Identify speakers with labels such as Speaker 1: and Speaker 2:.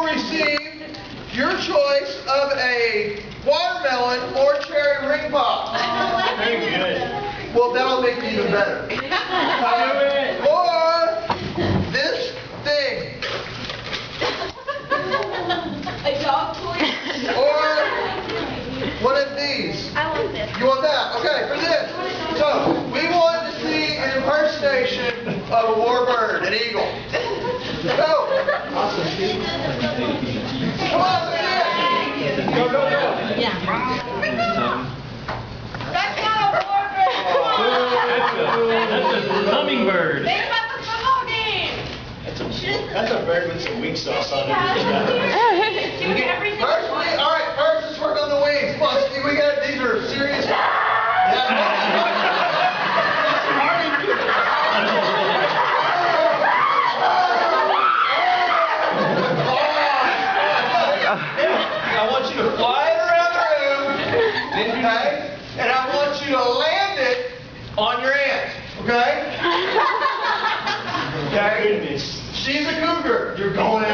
Speaker 1: Receive your choice of a watermelon or cherry ring pop.
Speaker 2: Very good.
Speaker 1: Well, that'll make it even better. Or this thing.
Speaker 3: A dog toy.
Speaker 1: Or one of these.
Speaker 3: I want this.
Speaker 1: You want that? Okay, for this. So, we want to see an impersonation of a warbird, an eagle. Go. Come on, let's
Speaker 2: Go, go, go.
Speaker 3: Yeah.
Speaker 4: That's not a warbird.
Speaker 2: That's a hummingbird.
Speaker 4: Think about the football game.
Speaker 2: That's a bird with some weak sauce on it.
Speaker 4: Doing everything.
Speaker 1: First, let's work on the wings. Come on, Steve, these are serious. I want you to fly it around the room, okay? And I want you to land it on your aunt, okay? Okay?
Speaker 2: Goodness.
Speaker 1: She's a cougar. You're going